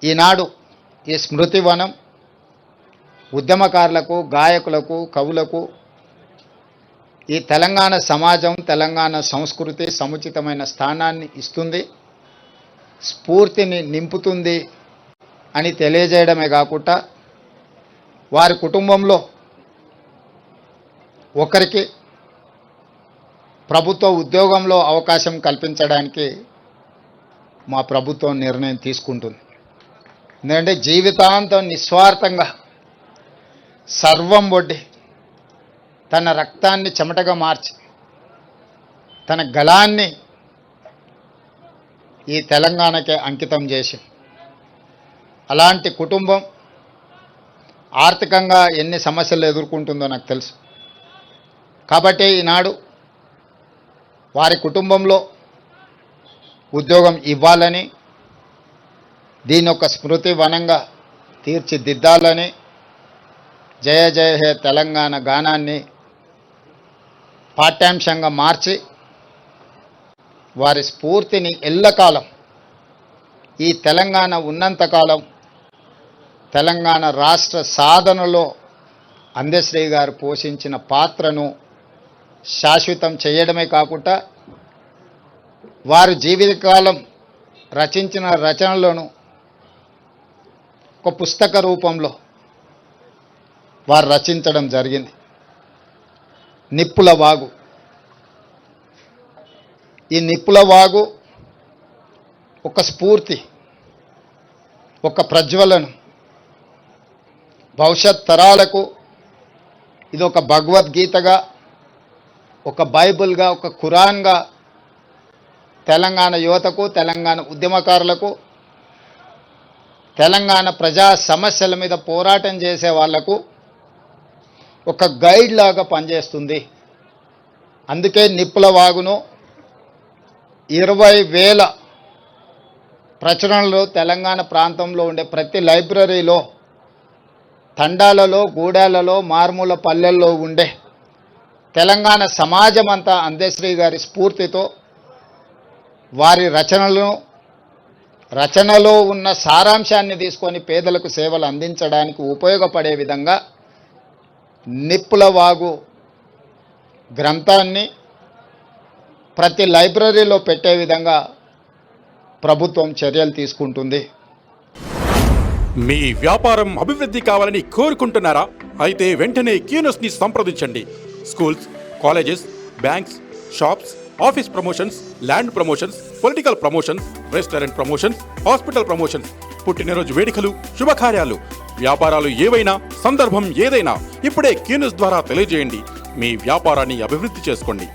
ఈనాడు ఈ స్మృతివనం ఉద్యమకారులకు, గాయకులకు, కవులకు ఈ తెలంగాణ సమాజం, తెలంగాణ సంస్కృతి సముచితమైన స్థానాన్ని ఇస్తుంది, స్ఫూర్తిని నింపుతుంది అని తెలియజేయడమే కాకుండా వారి కుటుంబంలో ఒకరికి ప్రభుత్వ ఉద్యోగంలో అవకాశం కల్పించడానికి మా ప్రభుత్వం నిర్ణయం తీసుకుంటుంది. ఎందుకంటే జీవితాంతం నిస్వార్థంగా సర్వం ఒడ్డి తన రక్తాన్ని చెమటగా మార్చి తన గళాన్ని ఈ తెలంగాణకే అంకితం చేసి అలాంటి కుటుంబం ఆర్థికంగా ఎన్ని సమస్యలు ఎదుర్కొంటుందో నాకు తెలుసు. కాబట్టి ఈనాడు వారి కుటుంబంలో ఉద్యోగం ఇవ్వాలని, దీని ఒక స్మృతి వనంగా తీర్చిదిద్దాలని జయ జయ హే తెలంగాణ గానాన్ని పాఠ్యాంశంగా మార్చి వారి స్ఫూర్తిని ఎల్లకాలం, ఈ తెలంగాణ ఉన్నంతకాలం తెలంగాణ రాష్ట్ర సాధనలో అందశ్రీ గారు పోషించిన పాత్రను శాశ్వతం చేయడమే కాకుండా వారు జీవితకాలం రచించిన రచనలను ఒక పుస్తక రూపంలో వారు రచించడం జరిగింది. నిప్పుల వాగు. ఈ నిప్పుల వాగు ఒక స్ఫూర్తి, ఒక ప్రజ్వలనం, భవిష్యత్ తరాలకు ఇది ఒక భగవద్గీతగా, ఒక బైబిల్గా, ఒక ఖురాన్గా తెలంగాణ యువతకు, తెలంగాణ ఉద్యమకారులకు, తెలంగాణ ప్రజా సమస్యల మీద పోరాటం చేసే వాళ్లకు ఒక గైడ్ లాగా పనిచేస్తుంది. అందుకే నిప్పుల వాగును 20,000 ప్రచురణలు తెలంగాణ ప్రాంతంలో ఉండే ప్రతి లైబ్రరీలో, తండాలలో, గూడాలలో, మారుమూల పల్లెల్లో ఉండే తెలంగాణ సమాజం అంతా అందశ్రీ గారి స్ఫూర్తితో వారి రచనలో ఉన్న సారాంశాన్ని తీసుకొని పేదలకు సేవలు అందించడానికి ఉపయోగపడే విధంగా నిప్పుల వాగు గ్రంథాన్ని ప్రతి లైబ్రరీలో పెట్టే విధంగా ప్రభుత్వం చర్యలు తీసుకుంటుంది. మీ వ్యాపారం అభివృద్ధి కావాలని కోరుకుంటున్నారా? అయితే వెంటనే క్యూనస్ని సంప్రదించండి. Schools, colleges, banks, shops, office promotions, land promotions, political promotions, restaurant promotions, hospital promotions, పుట్టినరోజు వేడుకలు, శుభకార్యాలు, వ్యాపారాలు ఏవైనా, సందర్భం ఏదైనా ఇప్పుడే క్యూనస్ ద్వారా తెలియజేయండి. మీ వ్యాపారాన్ని అభివృద్ధి చేసుకోండి.